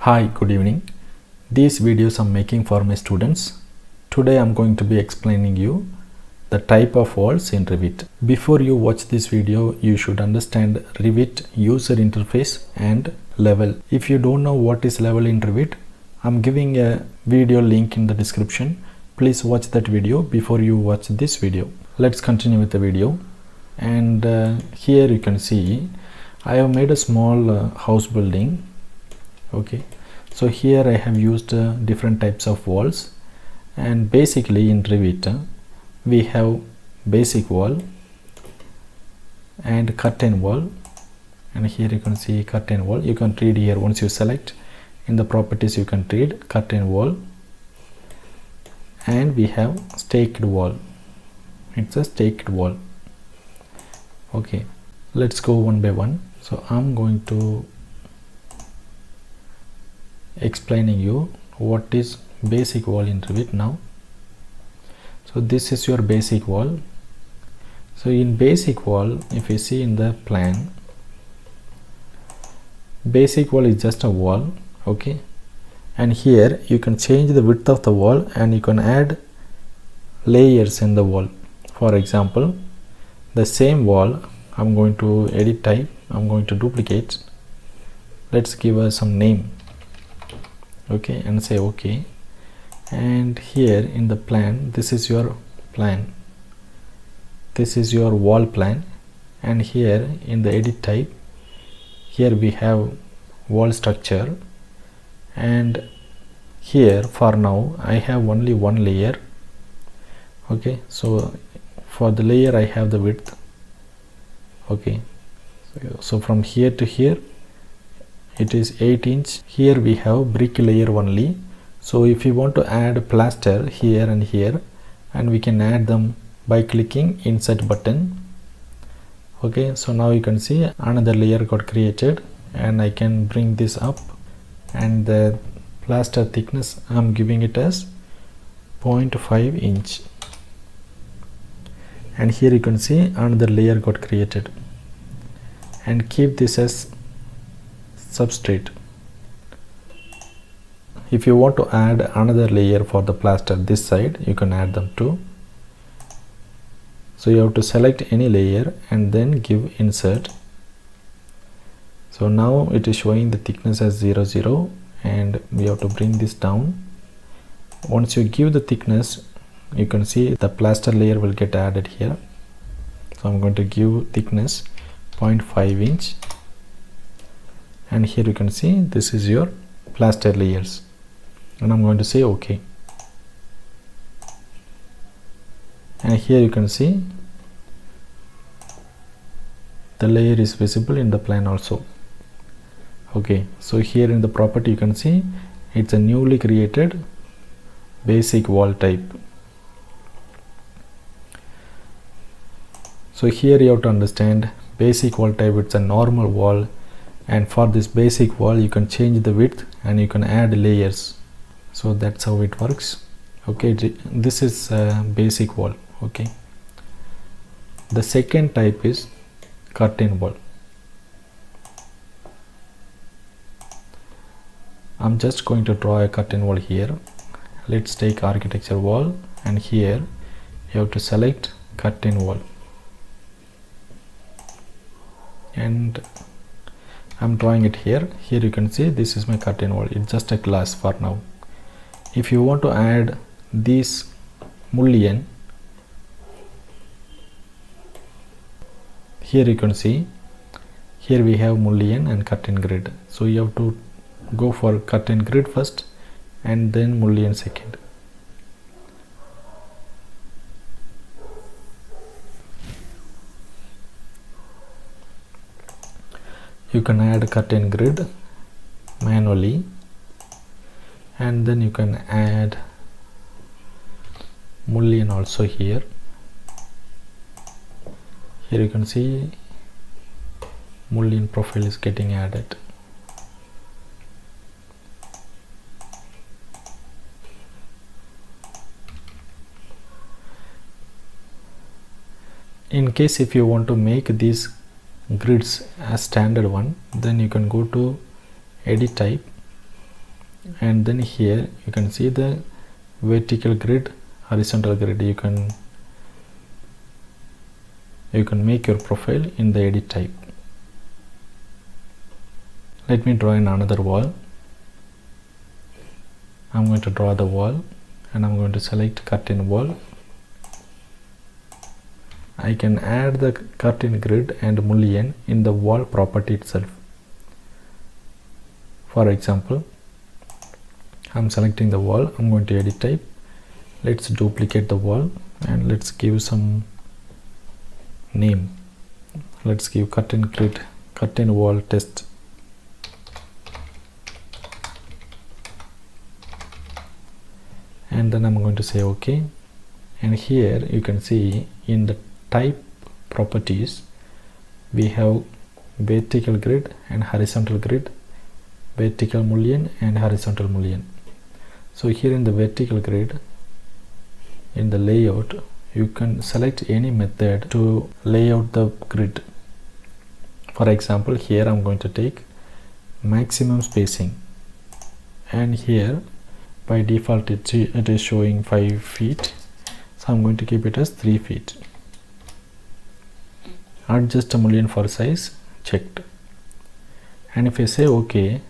Hi, good evening. These videos I'm making for my students. Today I'm going to be explaining you the type of walls in Revit. Before you watch this video, you should understand Revit user interface and level. If you don't know what is level in Revit, I'm giving a video link in the description. Please watch that video before you watch this video. Let's continue with the video. And here you can see I have made a small house building. Okay, so here I have used different types of walls, and basically in Revit we have basic wall and curtain wall, and here you can see curtain wall. You can read here, once you select in the properties you can read curtain wall, and we have staked wall. It's a staked wall. Okay, let's go one by one. So I'm going to explaining you what is basic wall in Revit now. So this is your basic wall. So in basic wall, if you see in the plan, basic wall is just a wall. Okay, and here you can change the width of the wall and you can add layers in the wall. For example, the same wall, I'm going to edit type, I'm going to duplicate. Let's give us some name. Okay, and say okay. And here in the plan, this is your plan, this is your wall plan, and here in the edit type, here we have wall structure, and here for now I have only one layer. Okay, so for the layer I have the width. Okay, so from here to here it is 8 inch. Here we have brick layer only. So if you want to add plaster here and here, and we can add them by clicking insert button. Okay, so now you can see another layer got created, and I can bring this up, and the plaster thickness I'm giving it as 0.5 inch, and here you can see another layer got created, and keep this as substrate. If you want to add another layer for the plaster this side, you can add them too. So you have to select any layer and then give insert. So now it is showing the thickness as 0, and we have to bring this down. Once you give the thickness, you can see the plaster layer will get added here. So I'm going to give thickness 0.5 inch, and here you can see this is your plaster layers, and I'm going to say okay. And here you can see the layer is visible in the plan also. Okay, so here in the property you can see it's a newly created basic wall type. So here you have to understand basic wall type, it's a normal wall, and for this basic wall you can change the width and you can add layers. So that's how it works. Okay, this is a basic wall. Okay, the second type is curtain wall. I'm just going to draw a curtain wall here. Let's take architecture wall, and here you have to select curtain wall, and I'm drawing it here. Here you can see this is my curtain wall. It's just a glass for now. If you want to add this mullion, here you can see here we have mullion and curtain grid. So you have to go for curtain grid first and then mullion second. You can add curtain grid manually, and then you can add mullion also here. Here you can see mullion profile is getting added. In case if you want to make these grids as standard one, then you can go to edit type and then here you can see the vertical grid, horizontal grid. You can make your profile in the edit type. Let me draw in another wall. I'm going to draw the wall and I'm going to select curtain wall. I can add the curtain grid and mullion in the wall property itself. For example, I'm selecting the wall. I'm going to edit type. Let's duplicate the wall and let's give some name. Let's give curtain grid, curtain wall test. And then I'm going to say OK. And here you can see in the type properties we have vertical grid and horizontal grid, vertical mullion and horizontal mullion. So here in the vertical grid, in the layout, you can select any method to lay out the grid. For example, here I'm going to take maximum spacing, and here by default it is showing 5 feet, so I'm going to keep it as 3 feet. Adjust a mullion for size, checked. And if I say OK,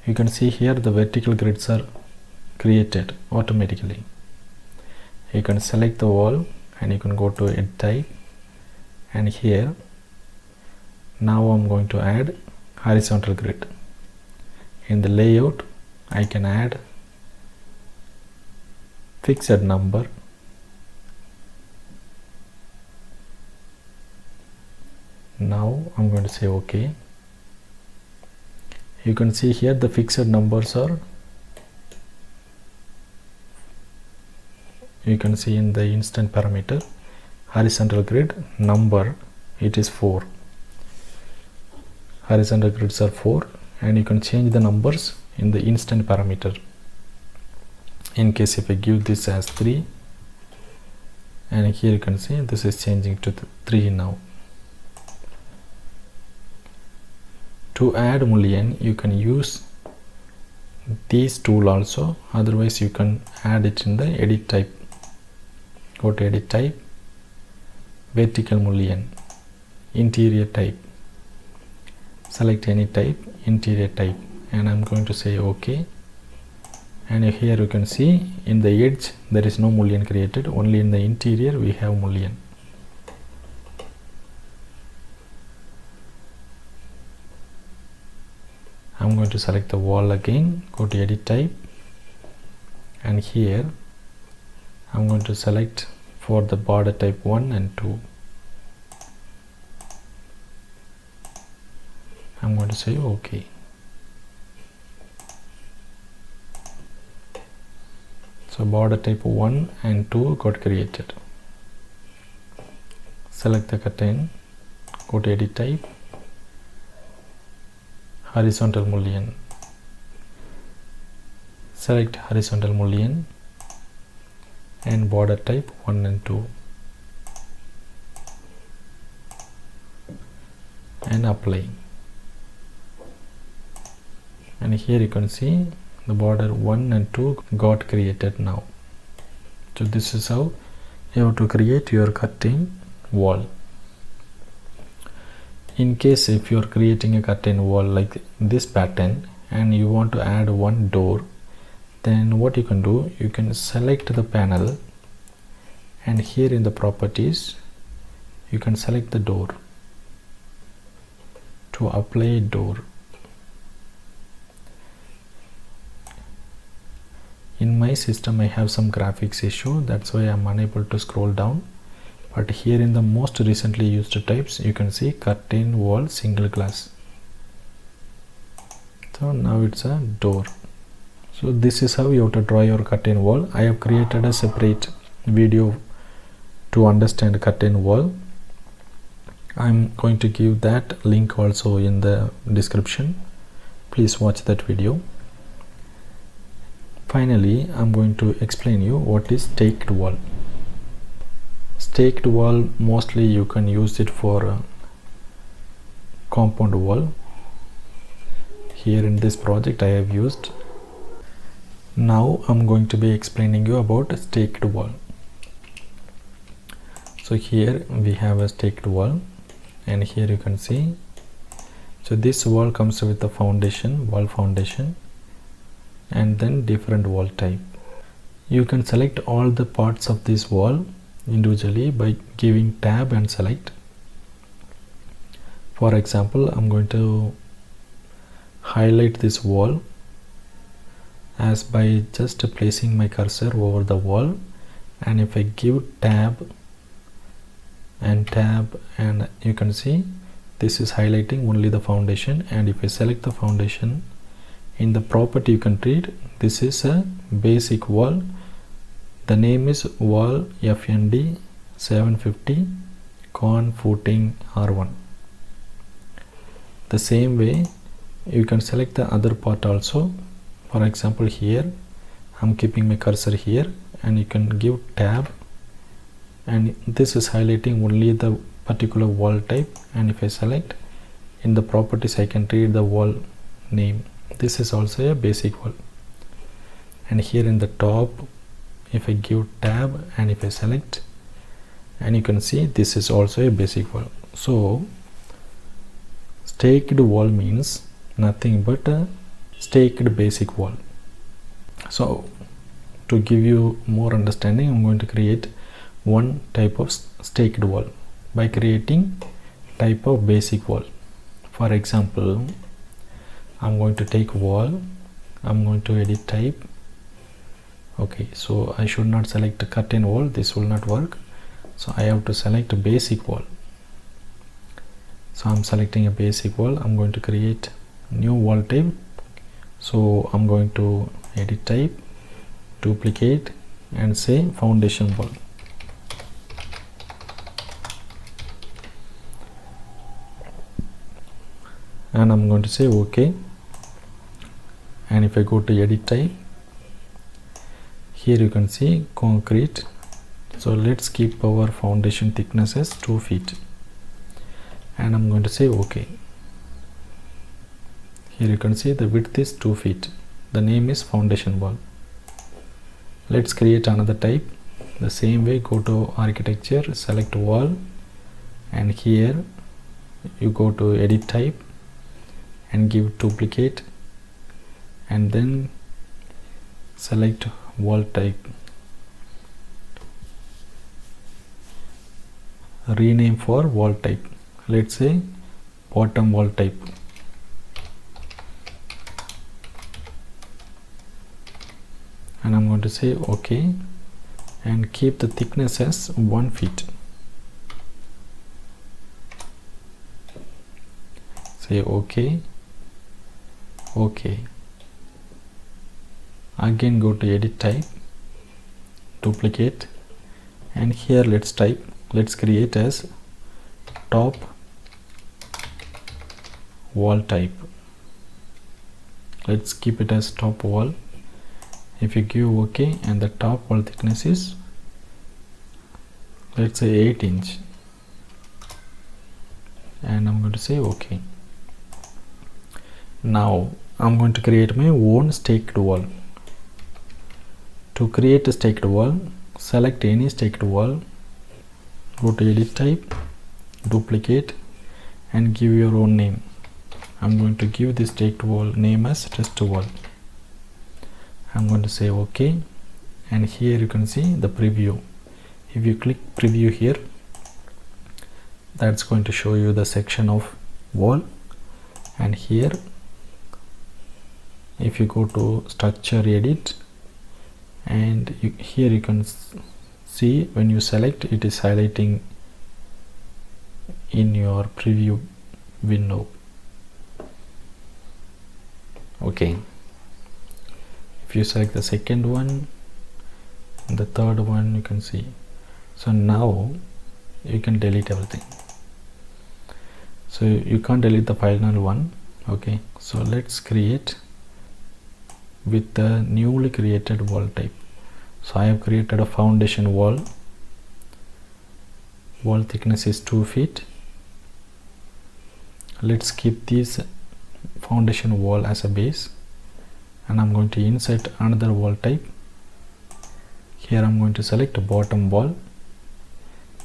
you can see here the vertical grids are created automatically. You can select the wall and you can go to edit type, and here now I'm going to add horizontal grid. In the layout I can add fixed number. Now I'm going to say OK. You can see here the fixed numbers are, you can see in the instant parameter, horizontal grid number, it is 4. Horizontal grids are 4, and you can change the numbers in the instant parameter. In case if I give this as 3, and here you can see this is changing to 3 now. To add mullion, you can use these tool also, otherwise you can add it in the edit type. Go to edit type, vertical mullion, interior type, select any type, interior type, and I'm going to say OK. And here you can see in the edge there is no mullion created, only in the interior we have mullion. I'm going to select the wall again, go to edit type, and here I'm going to select for the border type 1 and 2. I'm going to say OK. So border type 1 and 2 got created. Select the curtain, go to edit type, horizontal mullion, select horizontal mullion and border type 1 and 2, and apply. And here you can see the border 1 and 2 got created now. So this is how you have to create your curtain wall. In case if you are creating a curtain wall like this pattern and you want to add one door, then what you can do, you can select the panel, and here in the properties you can select the door. To apply door, in my system I have some graphics issue, that's why I'm unable to scroll down. But here in the most recently used types you can see curtain wall single glass. So now it's a door. So this is how you have to draw your curtain wall. I have created a separate video to understand curtain wall. I'm going to give that link also in the description. Please watch that video. Finally, I'm going to explain you what is staked wall. Staked wall, mostly you can use it for compound wall. here in this project I have used. Now I'm going to be explaining you about staked wall. So here we have a staked wall, and here you can see, so this wall comes with the foundation, wall foundation, and then different wall type. You can select all the parts of this wall individually by giving tab and select. For example, I'm going to highlight this wall as by just placing my cursor over the wall, and if I give tab and you can see this is highlighting only the foundation. And if I select the foundation, in the property you can read this is a basic wall. The name is wall FND 750 con footing R1. The same way you can select the other part also. For example, here I'm keeping my cursor here, and you can give tab, and this is highlighting only the particular wall type. And if I select, in the properties I can read the wall name. This is also a basic wall. And here in the top, if I give tab and if I select, and you can see this is also a basic wall. So staked wall means nothing but a staked basic wall. So to give you more understanding, I'm going to create one type of staked wall by creating type of basic wall. For example, I'm going to take wall, I'm going to edit type. Okay, so I should not select a curtain wall, this will not work. So I have to select a basic wall. So I'm selecting a basic wall. I'm going to create new wall type. So I'm going to edit type, duplicate, and say foundation wall. And I'm going to say OK. And if I go to edit type, here you can see concrete. So let's keep our foundation thickness as 2 feet. And I'm going to say OK. Here you can see the width is 2 feet. The name is foundation wall. Let's create another type. The same way, go to architecture, select wall, and here you go to edit type and give duplicate, and then select wall type. Rename for wall type. Let's say bottom wall type. And I'm going to say OK, and keep the thickness as 1 feet. Say OK, OK. Again go to edit type, duplicate, and here let's create as top wall type. Let's keep it as top wall. If you give OK, and the top wall thickness is, let's say 8 inch, and I'm going to say OK. Now I'm going to create my own staked wall. To create a staked wall, select any staked wall, go to edit type, duplicate, and give your own name. I'm going to give this staked wall name as test wall. I'm going to say OK, and here you can see the preview. If you click preview here, that's going to show you the section of wall. And here if you go to structure edit, and here you can see when you select, it is highlighting in your preview window. Okay, if you select the second one and the third one, you can see. So now you can delete everything. So you can't delete the final one. Okay, so let's create with the newly created wall type. So I have created a foundation wall. Wall thickness is 2 feet. Let's keep this foundation wall as a base, and I'm going to insert another wall type. Here I'm going to select bottom wall.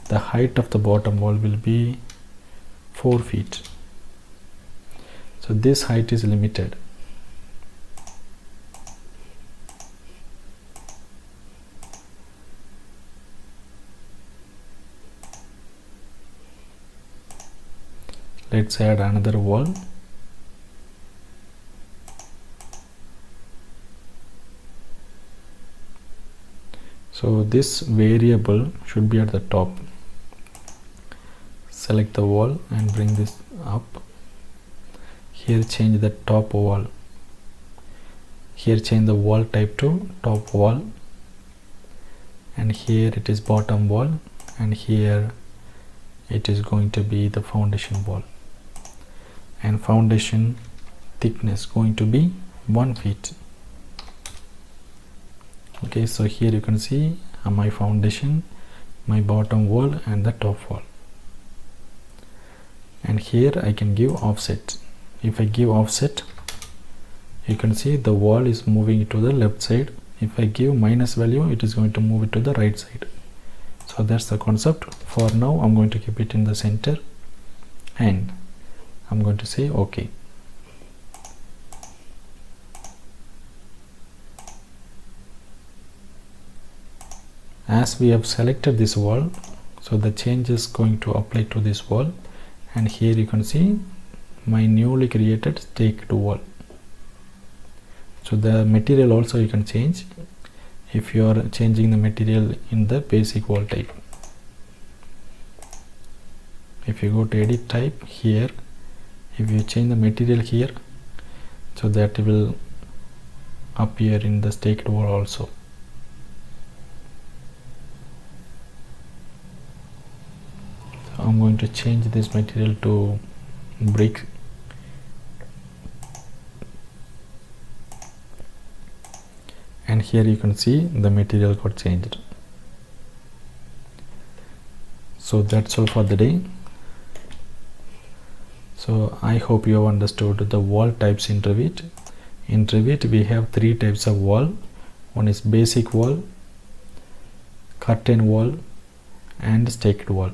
The height of the bottom wall will be 4 feet. So this height is limited. Let's add another wall. So this variable should be at the top. Select the wall and bring this up. Here change the top wall. Here change the wall type to top wall, and here it is bottom wall, and here it is going to be the foundation wall, and foundation thickness going to be 1 feet. Okay, so here you can see my foundation, my bottom wall and the top wall. And here I can give offset. If I give offset, you can see the wall is moving to the left side. If I give minus value, it is going to move it to the right side. So that's the concept. For now I'm going to keep it in the center, and I'm going to say OK. As we have selected this wall, so the change is going to apply to this wall, and here you can see my newly created staked wall. So the material also you can change if you are changing the material in the basic wall type. If you go to edit type, here if you change the material here, so that will appear in the staked wall also. So I'm going to change this material to brick. And here you can see the material got changed. So that's all for the day. So I hope you have understood the wall types in Revit. In Revit we have 3 types of wall. One is basic wall, curtain wall and staked wall.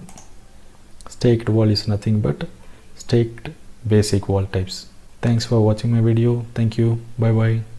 Staked wall is nothing but staked basic wall types. Thanks for watching my video. Thank you. Bye bye.